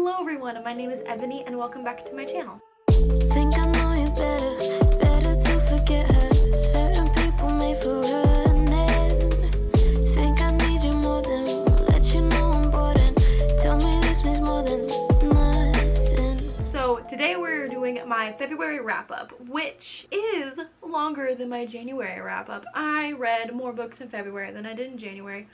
Hello everyone, my name is Ebony and welcome back to my channel. Think I know you better to forget her. Certain people made for running. Think I need you more than let you know I'm bored and tell me this means more than nothing. So today we're doing my February wrap-up, which is longer than my January wrap-up. I read more books in February than I did in January.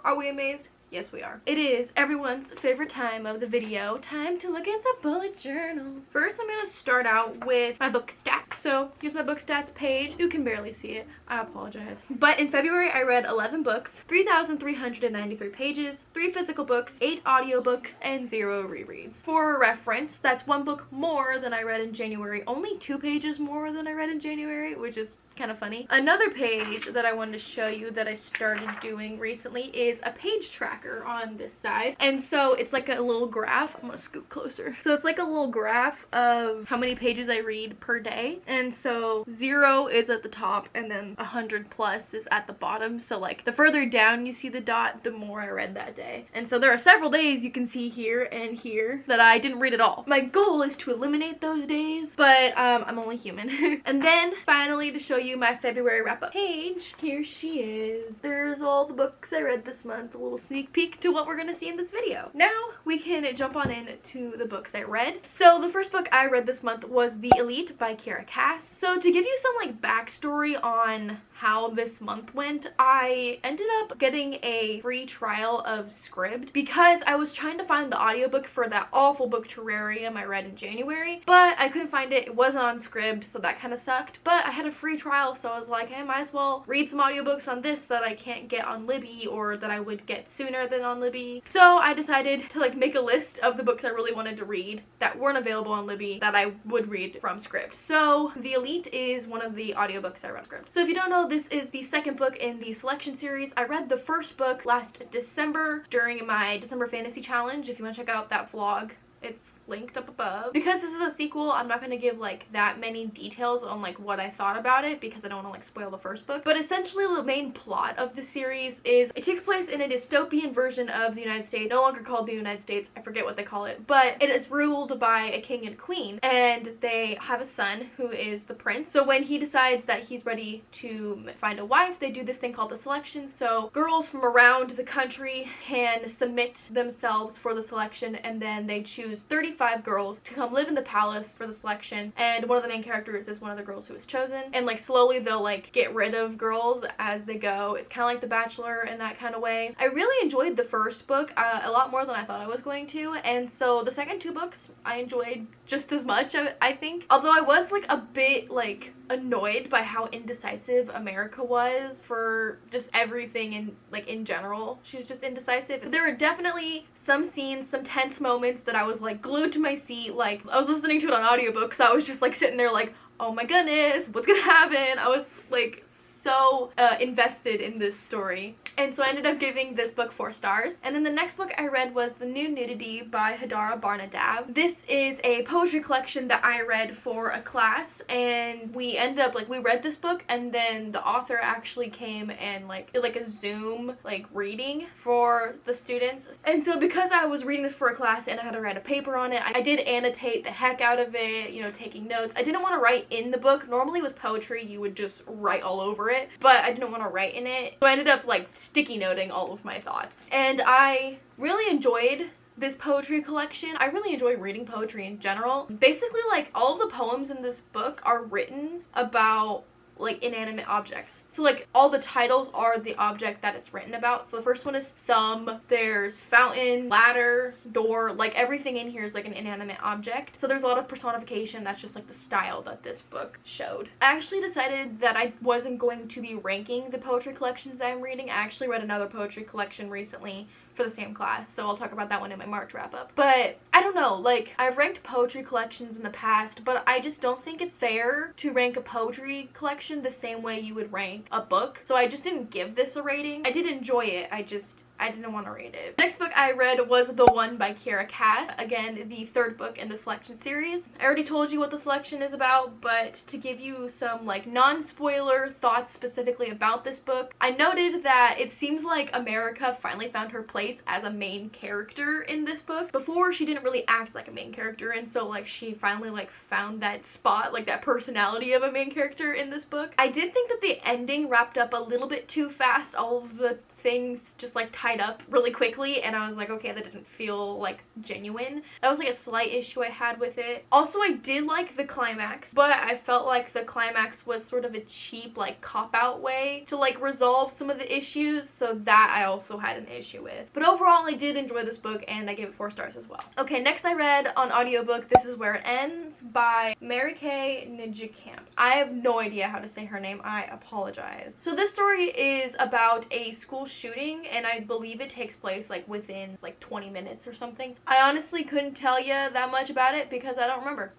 Are we amazed? Yes, we are. It is everyone's favorite time of the video. Time to look at the bullet journal. First, I'm going to start out with my book stats. So here's my book stats page. You can barely see it. I apologize. But in February, I read 11 books, 3,393 pages, 3 physical books, 8 audiobooks, and 0 rereads. For reference, that's 1 book more than I read in January. Only 2 pages more than I read in January, which is kind of funny. Another page that I wanted to show you that I started doing recently is a page tracker on this side. And so it's like a little graph. I'm gonna scoot closer. So it's like a little graph of how many pages I read per day. And so 0 is at the top and then 100 plus is at the bottom. So like the further down you see the dot, the more I read that day. And so there are several days you can see here and here that I didn't read at all. My goal is to eliminate those days, but I'm only human. And then finally, to show you my February wrap-up page, here she is. There's all the books I read this month, a little sneak peek to what we're gonna see in this video. Now we can jump on in to the books I read. So the first book I read this month was The Elite by Kiera Cass. So to give you some like backstory on how this month went, I ended up getting a free trial of Scribd because I was trying to find the audiobook for that awful book Terrarium I read in January, but I couldn't find it. It wasn't on Scribd, so that kind of sucked. But I had a free trial, so I was like, hey, I might as well read some audiobooks on this that I can't get on Libby or that I would get sooner than on Libby. So I decided to like make a list of the books I really wanted to read that weren't available on Libby that I would read from Scribd. So The Elite is one of the audiobooks I read on Scribd. So if you don't know, this is the second book in the selection series. I read the first book last December during my December Fantasy Challenge. If you want to check out that vlog, it's linked up above. Because this is a sequel, I'm not going to give like that many details on like what I thought about it because I don't want to like spoil the first book. But essentially the main plot of the series is it takes place in a dystopian version of the United States, no longer called the United States, I forget what they call it, but it is ruled by a king and queen, and they have a son who is the prince. So when he decides that he's ready to find a wife, they do this thing called the selection. So girls from around the country can submit themselves for the selection, and then they choose 35 girls to come live in the palace for the selection, and one of the main characters is one of the girls who was chosen, and like slowly they'll like get rid of girls as they go. It's kind of like The Bachelor in that kind of way. I really enjoyed the first book a lot more than I thought I was going to, and so the second 2 books I enjoyed just as much, I think, although I was like a bit like annoyed by how indecisive America was for just everything in general. She's just indecisive. There were definitely some scenes, some tense moments that I was like glued to my seat. Like I was listening to it on audiobook, so I was just like sitting there like, oh my goodness, what's gonna happen? I was like so invested in this story. And so I ended up giving this book 4 stars. And then the next book I read was The New Nudity by Hadara Barnadab. This is a poetry collection that I read for a class, and we ended up like, we read this book and then the author actually came and like did like a Zoom like reading for the students. And so because I was reading this for a class and I had to write a paper on it, I did annotate the heck out of it, you know, taking notes. I didn't want to write in the book. Normally with poetry you would just write all over it, but I didn't want to write in it. So I ended up like sticky noting all of my thoughts. And I really enjoyed this poetry collection. I really enjoy reading poetry in general. Basically, like all the poems in this book are written about like inanimate objects. So like all the titles are the object that it's written about. So the first one is thumb, there's fountain, ladder, door, like everything in here is like an inanimate object. So there's a lot of personification. That's just like the style that this book showed. I actually decided that I wasn't going to be ranking the poetry collections I'm reading. I actually read another poetry collection recently for the same class, so I'll talk about that one in my March wrap-up. But I don't know, like I've ranked poetry collections in the past, but I just don't think it's fair to rank a poetry collection the same way you would rank a book. So I just didn't give this a rating. I did enjoy it, I just I didn't want to read it. The next book I read was The One by Kiera Cass. Again, the third book in the selection series. I already told you what the selection is about, but to give you some like non-spoiler thoughts specifically about this book, I noted that it seems like America finally found her place as a main character in this book. Before, she didn't really act like a main character, and so like she finally like found that spot, like that personality of a main character in this book. I did think that the ending wrapped up a little bit too fast. All of the things just like tied up really quickly, and I was like, okay, that didn't feel like genuine. That was like a slight issue I had with it. Also, I did like the climax, but I felt like the climax was sort of a cheap like cop-out way to like resolve some of the issues, so that I also had an issue with. But overall, I did enjoy this book, and I gave it 4 stars as well. Okay, next I read on audiobook This Is Where It Ends by Mary Kay Nijkamp. I have no idea how to say her name. I apologize. So this story is about a school shooting, and I believe it takes place like within like 20 minutes or something. I honestly couldn't tell you that much about it because I don't remember.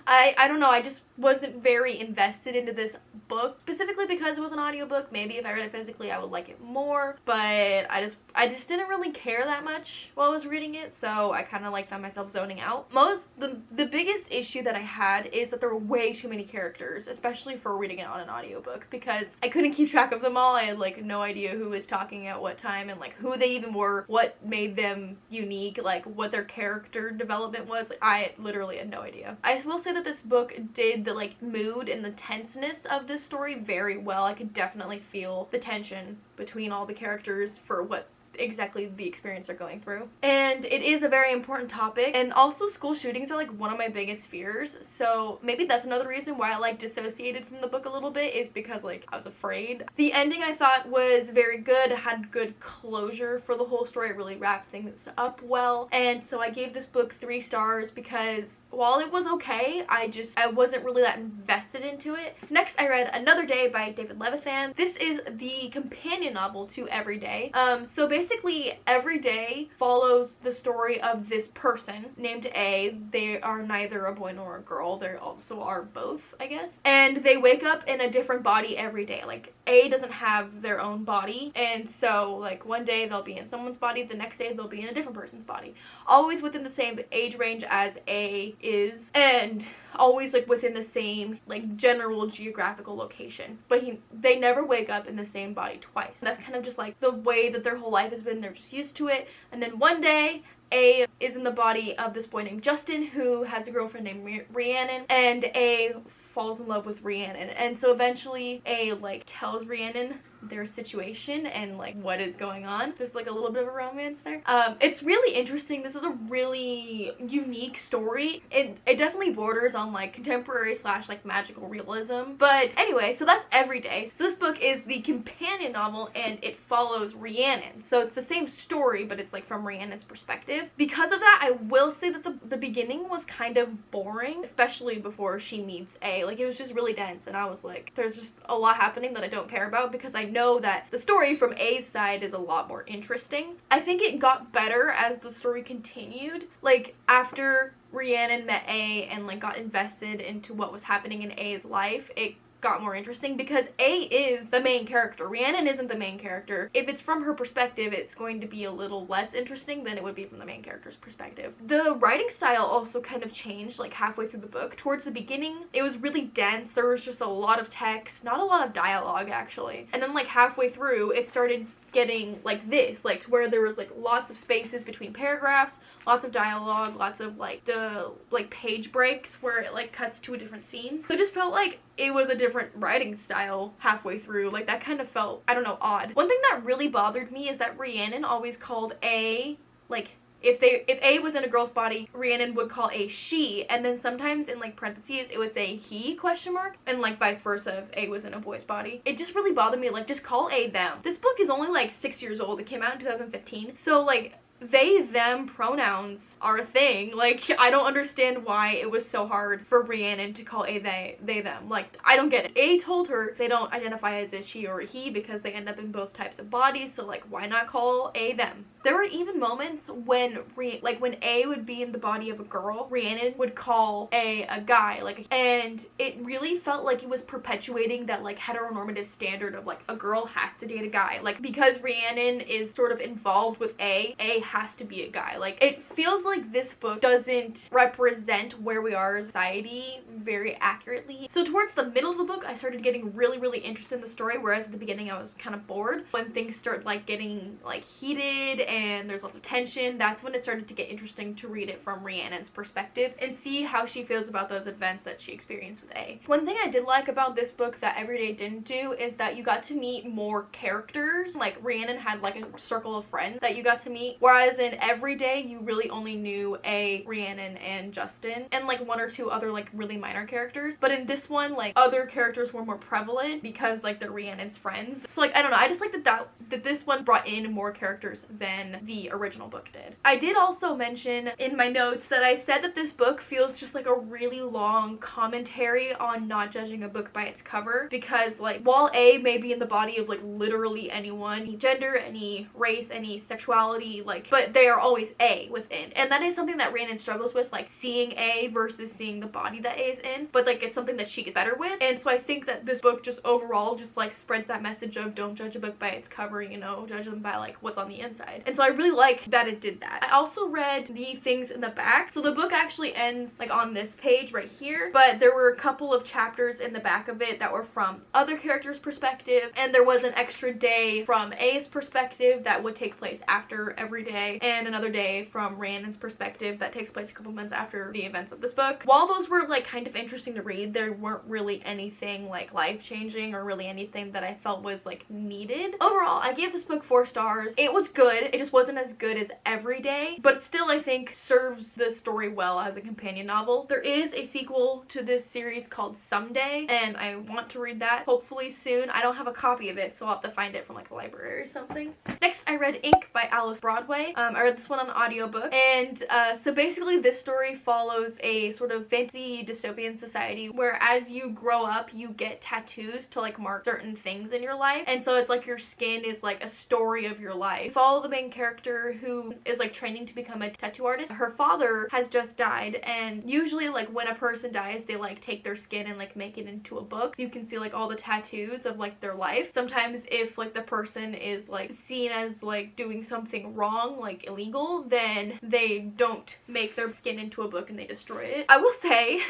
I don't know, I just wasn't very invested into this book, specifically because it was an audiobook. Maybe if I read it physically I would like it more, but I just didn't really care that much while I was reading it, so I kind of like found myself zoning out. The biggest issue that I had is that there were way too many characters, especially for reading it on an audiobook, because I couldn't keep track of them all. I had like no idea who was talking at what time and like who they even were, what made them unique, like what their character development was. Like, I literally had no idea. I will say that this book did the like mood and the tenseness of this story very well. I could definitely feel the tension between all the characters for what exactly the experience they're going through. And it is a very important topic, and also school shootings are like one of my biggest fears, so maybe that's another reason why I like dissociated from the book a little bit, is because like I was afraid. The ending I thought was very good. It had good closure for the whole story. It really wrapped things up well, and so I gave this book 3 stars because while it was okay, I wasn't really that invested into it. Next I read Another Day by David Levithan. This is the companion novel to Every Day. So basically Every Day follows the story of this person named A. They are neither a boy nor a girl. They also are both, I guess. And they wake up in a different body every day. Like, A doesn't have their own body, and so like one day they'll be in someone's body, the next day they'll be in a different person's body. Always within the same age range as A is, and always like within the same like general geographical location, but they never wake up in the same body twice. And that's kind of just like the way that their whole life has been. They're just used to it. And then one day A is in the body of this boy named Justin, who has a girlfriend named Rhiannon, and A falls in love with Rhiannon, and so eventually A like tells Rhiannon their situation and like what is going on. There's like a little bit of a romance there. It's really interesting. This is a really unique story. It definitely borders on like contemporary / like magical realism. But anyway, so that's Every Day. So this book is the companion novel, and it follows Rhiannon. So it's the same story, but it's like from Rhiannon's perspective. Because of that, I will say that the beginning was kind of boring, especially before she meets A. Like, it was just really dense, and I was like, there's just a lot happening that I don't care about, because I know that the story from A's side is a lot more interesting. I think it got better as the story continued. Like, after Rhiannon met A and like got invested into what was happening in A's life, it got more interesting because A is the main character. Rhiannon isn't the main character. If it's from her perspective, it's going to be a little less interesting than it would be from the main character's perspective. The writing style also kind of changed like halfway through the book. Towards the beginning, it was really dense. There was just a lot of text, not a lot of dialogue actually. And then like halfway through, it started getting like this, like where there was like lots of spaces between paragraphs, lots of dialogue, lots of like the like page breaks where it like cuts to a different scene. So it just felt like it was a different writing style halfway through. Like, that kind of felt, I don't know, odd. One thing that really bothered me is that Rhiannon always called A, like, if A was in a girl's body, Rhiannon would call A she, and then sometimes in like parentheses it would say he ? And like vice versa if A was in a boy's body. It just really bothered me. Like, just call A them. This book is only like 6 years old. It came out in 2015. So like they, them pronouns are a thing. Like, I don't understand why it was so hard for Rhiannon to call A they, them. Like, I don't get it. A told her they don't identify as a she or a he because they end up in both types of bodies, so like, why not call A them? There were even moments when when A would be in the body of a girl, Rhiannon would call a guy, like, and it really felt like it was perpetuating that like heteronormative standard of like a girl has to date a guy. Like, because Rhiannon is sort of involved with A has to be a guy. Like, it feels like this book doesn't represent where we are in society very accurately. So towards the middle of the book, I started getting really interested in the story, whereas at the beginning I was kind of bored. When things start like getting like heated and there's lots of tension, that's when it started to get interesting to read it from Rhiannon's perspective and see how she feels about those events that she experienced with A. One thing I did like about this book that Everyday didn't do is that you got to meet more characters. Like, Rhiannon had like a circle of friends that you got to meet, whereas in Everyday you really only knew A, Rhiannon, and Justin, and like one or two other like really minor characters. But in this one, like, other characters were more prevalent because like they're Rhiannon's friends. So like, I don't know, I just like that this one brought in more characters than the original book did. I did also mention in my notes that I said that this book feels just like a really long commentary on not judging a book by its cover, because like, while A may be in the body of like literally anyone, any gender, any race, any sexuality, like, but they are always A within, and that is something that Rhiannon struggles with, like seeing A versus seeing the body that A is in, but like it's something that she gets better with. And so I think that this book just overall just like spreads that message of don't judge a book by its cover, you know, judge them by like what's on the inside. And so I really like that it did that. I also read the things in the back. So the book actually ends like on this page right here, but there were a couple of chapters in the back of it that were from other characters' perspective, and there was an extra day from A's perspective that would take place after Everyday, and another day from Rhiannon's perspective that takes place a couple months after the events of this book. While those were like kind of interesting to read, there weren't really anything like life-changing or really anything that I felt was like needed. Overall, I gave this book 4 stars. It was good. It just wasn't as good as Everyday, but still I think serves the story well as a companion novel. There is a sequel to this series called Someday, and I want to read that hopefully soon. I don't have a copy of it, so I'll have to find it from like the library or something. Next, I read Ink by Alice Broadway. I read this one on audiobook, and so basically this story follows a sort of fantasy dystopian society where as you grow up you get tattoos to like mark certain things in your life, and so it's like your skin is like a story of your life. Follow the main character who is like training to become a tattoo artist. Her father has just died, and usually like when a person dies they like take their skin and like make it into a book so you can see like all the tattoos of like their life. Sometimes if like the person is like seen as like doing something wrong, like illegal, then they don't make their skin into a book and they destroy it. I will say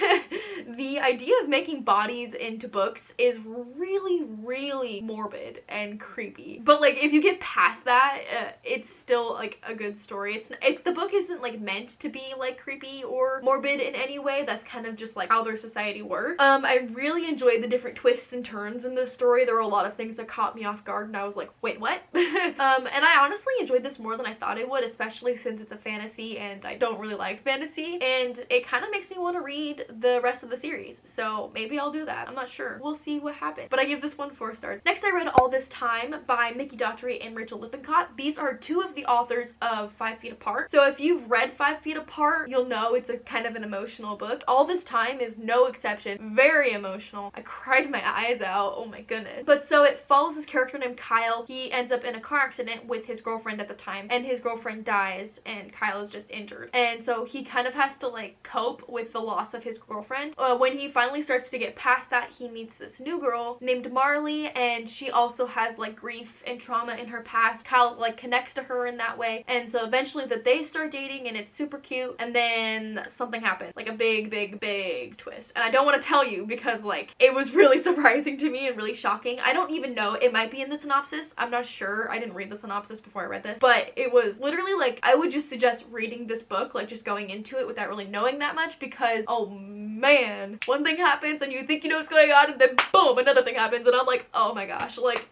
the idea of making bodies into books is really morbid and creepy, but like if you get past that, it's still like a good story. The book isn't like meant to be like creepy or morbid in any way. That's kind of just like how their society works. I really enjoyed the different twists and turns in this story. There were a lot of things that caught me off guard and I was like, wait, what? And I honestly enjoyed this more than I thought I would, especially since it's a fantasy and I don't really like fantasy, and it kind of makes me want to read the rest of the series, so maybe I'll do that. I'm not sure. We'll see what happens. But I give this one 4 stars. Next, I read All This Time by Mickey Daughtry and Rachel Lippincott. These are 2 of the authors of 5 Feet Apart. So if you've read 5 Feet Apart, you'll know it's a kind of an emotional book. All This Time is no exception. Very emotional. I cried my eyes out. Oh my goodness. But so it follows this character named Kyle. He ends up in a car accident with his girlfriend at the time, and his girlfriend dies and Kyle is just injured. And so he kind of has to like cope with the loss of his girlfriend. When he finally starts to get past that, he meets this new girl named Marley, and she also has like grief and trauma in her past. Kyle like connects to her in that way, and so eventually that they start dating and it's super cute, and then something happens, like a big twist, and I don't want to tell you because like it was really surprising to me and really shocking. I don't even know, it might be in the synopsis, I'm not sure. I didn't read the synopsis before I read this, but it was literally like, I would just suggest reading this book, like just going into it without really knowing that much, because oh man, one thing happens and you think you know what's going on and then boom, another thing happens, and I'm like, oh my gosh, like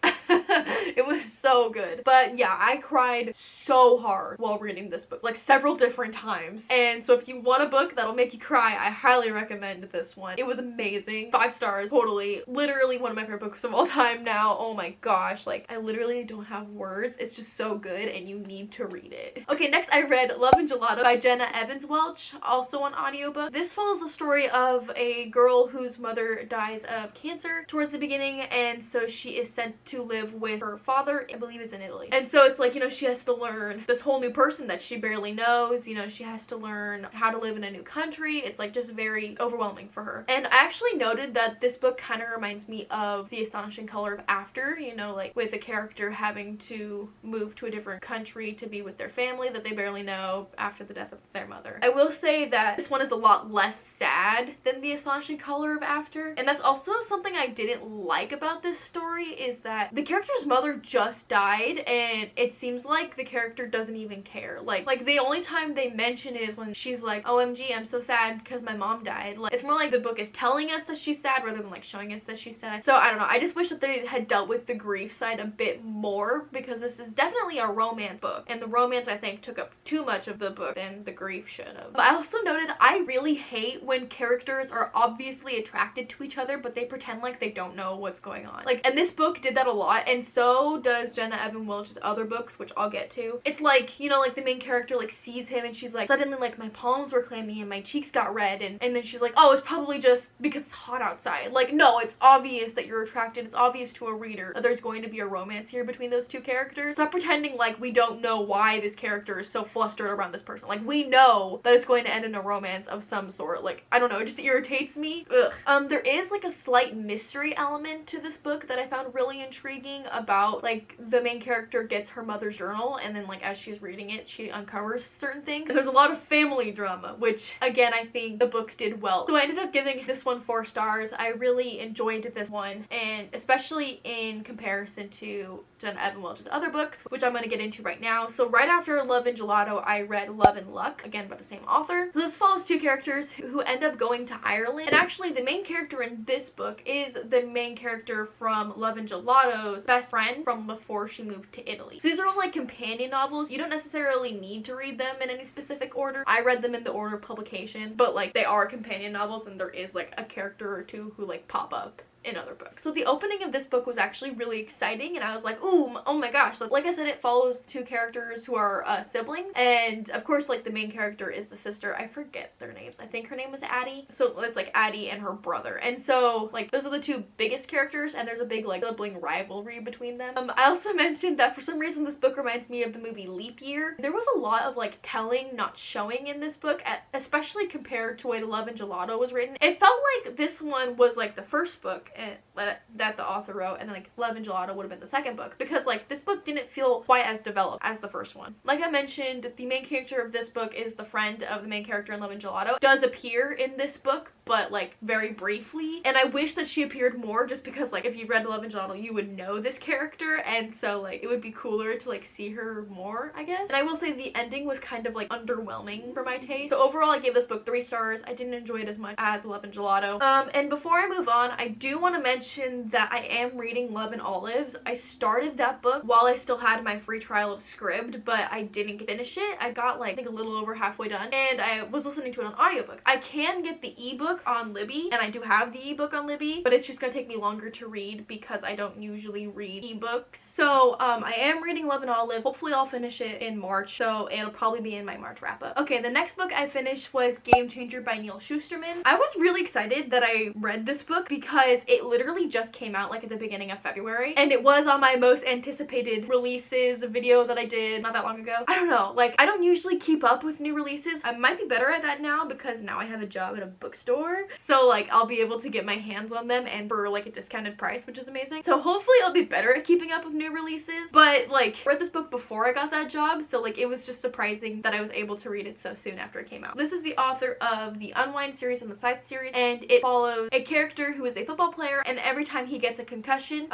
It was so good. But yeah, I cried so hard while reading this book, like several different times. And so if you want a book that'll make you cry, I highly recommend this one. It was amazing. 5 stars, totally. Literally one of my favorite books of all time now. Oh my gosh, like I literally don't have words. It's just so good and you need to read it. Okay, next I read Love and Gelato by Jenna Evans Welch, also on audiobook. This follows the story of a girl whose mother dies of cancer towards the beginning, and so she is sent to live with her father, I believe is in Italy. And so it's like, you know, she has to learn this whole new person that she barely knows. You know, she has to learn how to live in a new country. It's like just very overwhelming for her. And I actually noted that this book kind of reminds me of The Astonishing Color of After, you know, like with a character having to move to a different country to be with their family that they barely know after the death of their mother. I will say that this one is a lot less sad than The Astonishing Color of After, and that's also something I didn't like about this story, is that the character's mother just died and it seems like the character doesn't even care. Like the only time they mention it is when she's like, OMG, I'm so sad because my mom died. Like, it's more like the book is telling us that she's sad rather than like showing us that she's sad. So I don't know, I just wish that they had dealt with the grief side a bit more, because this is definitely a romance book, and the romance I think took up too much of the book than the grief should have. But I also noted I really hate when characters are obviously attracted to each other but they pretend like they don't know what's going on. Like, and this book did that a lot, and so does Jenna Evan Welch's other books, which I'll get to. It's like, you know, like the main character like sees him and she's like, suddenly like my palms were clammy and my cheeks got red, and then she's like, oh, it's probably just because it's hot outside. Like, no, it's obvious that you're attracted. It's obvious to a reader that there's going to be a romance here between those two characters. Stop pretending like we don't know why this character is so flustered around this person. Like, we know that it's going to end in a romance of some sort. Like, I don't know, it just irritates me. Ugh. There is like a slight mystery element to this book that I found really intriguing about, like, the main character gets her mother's journal, and then like as she's reading it she uncovers certain things, and there's a lot of family drama, which again I think the book did well. So I ended up giving this one 4 stars. I really enjoyed this one, and especially in comparison to Jenna Evan Welch's other books, which I'm going to get into right now. So right after Love and Gelato, I read Love and Luck, again by the same author. So this follows 2 characters who end up going to Ireland, and actually the main character in this book is the main character from Love and Gelato's best friend from before she moved to Italy. So these are all like companion novels. You don't necessarily need to read them in any specific order. I read them in the order of publication, but like they are companion novels and there is like a character or 2 who like pop up in other books. So the opening of this book was actually really exciting, and I was like, ooh, oh my gosh. So like I said, it follows 2 characters who are siblings, and of course like the main character is the sister. I forget their names. I think her name was Addie. So it's like Addie and her brother, and so like those are the 2 biggest characters, and there's a big like sibling rivalry between them. I also mentioned that for some reason this book reminds me of the movie Leap Year. There was a lot of like telling, not showing in this book, especially compared to the way Love and Gelato was written. It felt like this one was like the first book that the author wrote, and then like Love and Gelato would have been the second book, because like this book didn't feel quite as developed as the first one. Like I mentioned, the main character of this book is the friend of the main character in Love and Gelato. Does appear in this book, but like very briefly, and I wish that she appeared more, just because like if you read Love and Gelato you would know this character, and so like it would be cooler to like see her more, I guess. And I will say the ending was kind of like underwhelming for my taste. So overall I gave this book 3 stars. I didn't enjoy it as much as Love and Gelato. And before I move on, I do want to mention that I am reading Love and Olives. I started that book while I still had my free trial of Scribd, but I didn't finish it. I got like I think a little over halfway done, and I was listening to it on audiobook. I can get the ebook on Libby, and I do have the ebook on Libby, but it's just gonna take me longer to read because I don't usually read ebooks. So I am reading Love and Olives. Hopefully I'll finish it in March, so it'll probably be in my March wrap up. Okay, the next book I finished was Game Changer by Neil Shusterman. I was really excited that I read this book because it literally just came out like at the beginning of February, and it was on my most anticipated releases video that I did not that long ago. I don't know, like I don't usually keep up with new releases. I might be better at that now because now I have a job at a bookstore, so like I'll be able to get my hands on them and for like a discounted price, which is amazing. So hopefully I'll be better at keeping up with new releases. But like I read this book before I got that job, so like it was just surprising that I was able to read it so soon after it came out. This is the author of the Unwind series and the Scythe series, and it follows a character who is a football player player, and every time he gets a concussion,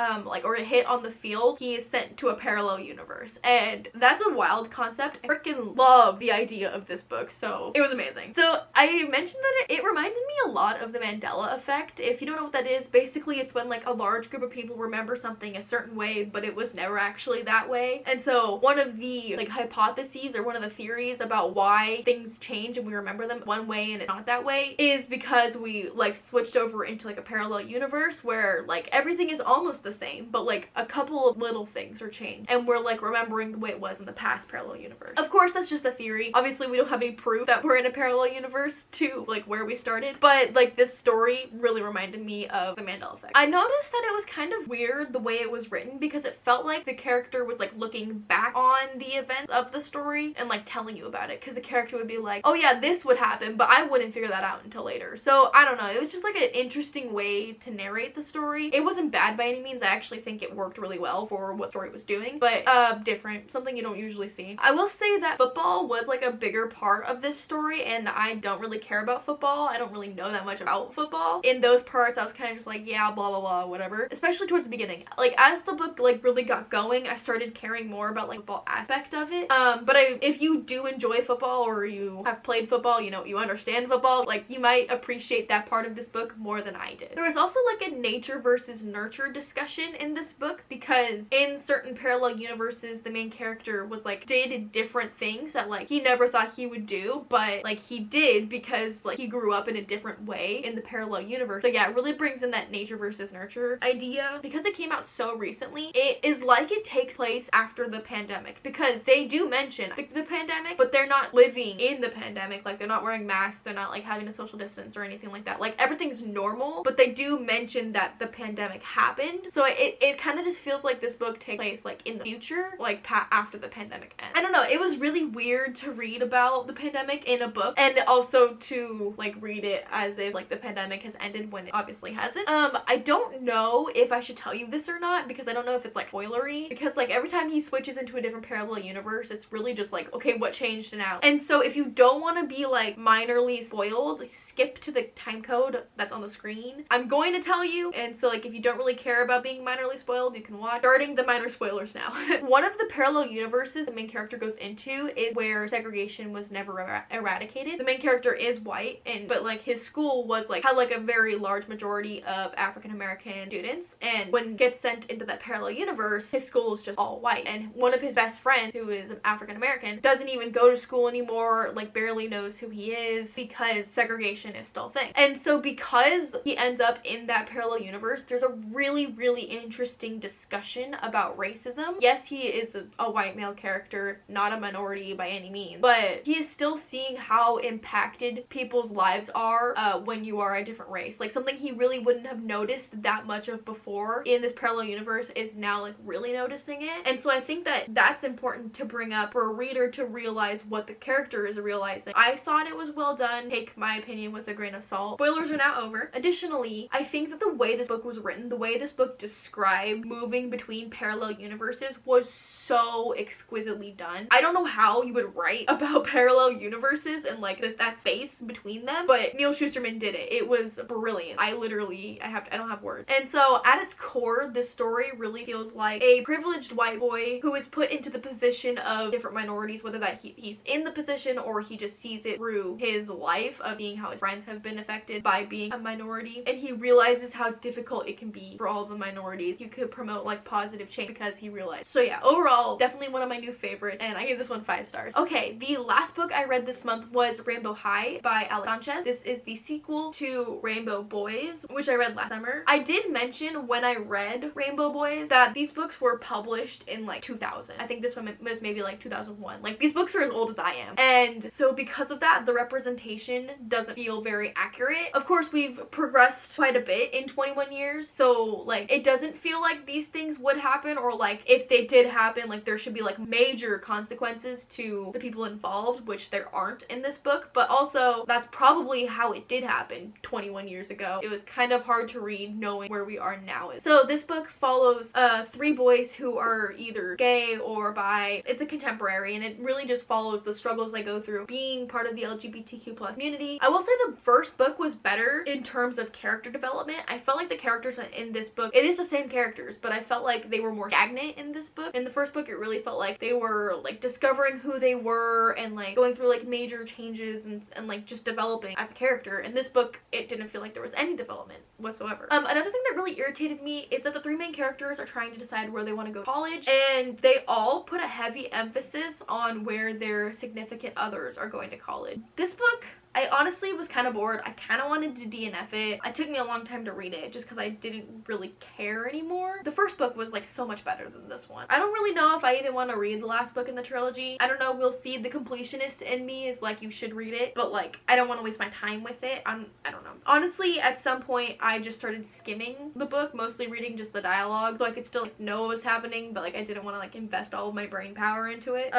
or a hit on the field, he is sent to a parallel universe. And that's a wild concept. I freaking love the idea of this book, so it was amazing. So I mentioned that it reminded me a lot of the Mandela effect. If you don't know what that is, basically it's when like a large group of people remember something a certain way, but it was never actually that way. And so one of the like hypotheses, or one of the theories about why things change and we remember them one way and it's not that way, is because we like switched over into like a parallel universe where like everything is almost the same, but like a couple of little things are changed, and we're like remembering the way it was in the past parallel universe. Of course, that's just a theory. Obviously, we don't have any proof that we're in a parallel universe to like where we started, but like this story really reminded me of the Mandela effect. I noticed that it was kind of weird the way it was written, because it felt like the character was like looking back on the events of the story and like telling you about it, because the character would be like, oh yeah, this would happen, but I wouldn't figure that out until later. So I don't know, it was just like an interesting way to narrate the story. It wasn't bad by any means. I actually think it worked really well for what the story was doing, but different, something you don't usually see. I will say that football was like a bigger part of this story, and I don't really care about football. I don't really know that much about football. In those parts, I was kind of just like, yeah, blah blah blah, whatever. Especially towards the beginning. Like as the book like really got going, I started caring more about like the football aspect of it. But if you do enjoy football, or you have played football, you know, you understand football, like you might appreciate that part of this book more than I did. There was also like a nature versus nurture discussion in this book, because in certain parallel universes, the main character was like did different things that like he never thought he would do, but like he did because like he grew up in a different way in the parallel universe. So yeah, it really brings in that nature versus nurture idea. Because it came out so recently, it is like it takes place after the pandemic, because they do mention the pandemic, but they're not living in the pandemic. Like they're not wearing masks, they're not like having a social distance or anything like that. Like everything's normal, but they do mention that the pandemic happened. So it kind of just feels like this book takes place like in the future, like after the pandemic ends. I don't know, it was really weird to read about the pandemic in a book, and also to like read it as if like the pandemic has ended when it obviously hasn't. I don't know if I should tell you this or not, because I don't know if it's like spoilery, because like every time he switches into a different parallel universe, it's really just like, okay, what changed now? And so if you don't want to be like minorly spoiled, skip to the time code that's on the screen. I'm going to tell you, and so like if you don't really care about being minorly spoiled, you can watch. Starting the minor spoilers now. One of the parallel universes the main character goes into is where segregation was never eradicated. The main character is white, but like his school was like had like a very large majority of African American students, and when he gets sent into that parallel universe, his school is just all white, and one of his best friends, who is African American, doesn't even go to school anymore, like barely knows who he is, because segregation is still a thing. And so because he ends up in that parallel universe, there's a really interesting discussion about racism. Yes, he is a white male character, not a minority by any means, but he is still seeing how impacted people's lives are when you are a different race. Like something he really wouldn't have noticed that much of before in this parallel universe is now like really noticing it. And so I think that that's important to bring up for a reader to realize what the character is realizing. I thought it was well done. Take my opinion with a grain of salt. Spoilers are now over. Additionally, I think that the way this book was written, the way this book described moving between parallel universes was so exquisitely done. I don't know how you would write about parallel universes and like that space between them, but Neil Shusterman did it. It was brilliant. I don't have words. And so at its core, this story really feels like a privileged white boy who is put into the position of different minorities, whether that he's in the position or he just sees it through his life of seeing how his friends have been affected by being a minority, and he realizes how difficult it can be for all the minorities. You could promote like positive change because he realized. So yeah, overall, definitely one of my new favorites, and I gave this one 5 stars. Okay, the last book I read this month was Rainbow High by Alex Sanchez. This is the sequel to Rainbow Boys, which I read last summer. I did mention when I read Rainbow Boys that these books were published in like 2000. I think this one was maybe like 2001. Like these books are as old as I am. And so because of that, the representation doesn't feel very accurate. Of course, we've progressed quite a bit in 21 years. So like it doesn't feel like these things would happen, or like if they did happen, like there should be like major consequences to the people involved, which there aren't in this book. But also that's probably how it did happen 21 years ago. It was kind of hard to read knowing where we are now. So this book follows 3 boys who are either gay or bi. It's a contemporary, and it really just follows the struggles they go through being part of the LGBTQ+ community. I will say the first book was better in terms of character development development. I felt like the characters in this book, it is the same characters, but I felt like they were more stagnant in this book. In the first book, it really felt like they were like discovering who they were and like going through like major changes and like just developing as a character. In this book, it didn't feel like there was any development whatsoever. Another thing that really irritated me is that the three main characters are trying to decide where they want to go to college, and they all put a heavy emphasis on where their significant others are going to college. This book, I honestly was kind of bored. I kind of wanted to DNF it. It took me a long time to read it just because I didn't really care anymore. The first book was like so much better than this one. I don't really know if I even want to read the last book in the trilogy. I don't know, we'll see. The completionist in me is like, you should read it, but like I don't want to waste my time with it. I don't know. Honestly, at some point I just started skimming the book, mostly reading just the dialogue so I could still like know what was happening, but like I didn't want to like invest all of my brain power into it.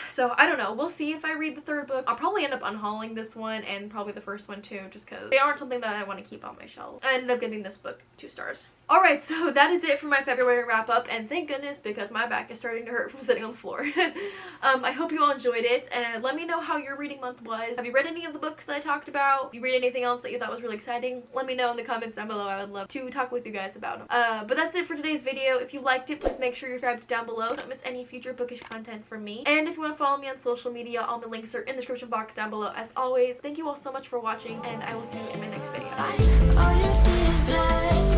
So I don't know. We'll see if I read the third book. I'll probably end up unhauling this one and probably the first one too, just because they aren't something that I want to keep on my shelf. I ended up giving this book 2 stars. Alright, so that is it for my February wrap up, and thank goodness because my back is starting to hurt from sitting on the floor. I hope you all enjoyed it, and let me know how your reading month was. Have you read any of the books that I talked about? Did you read anything else that you thought was really exciting? Let me know in the comments down below. I would love to talk with you guys about them. But that's it for today's video. If you liked it, please make sure you're subscribed down below. Don't miss any future bookish content from me. And if you want to follow me on social media, all my links are in the description box down below. As always, thank you all so much for watching, and I will see you in my next video. Bye! All you see is black.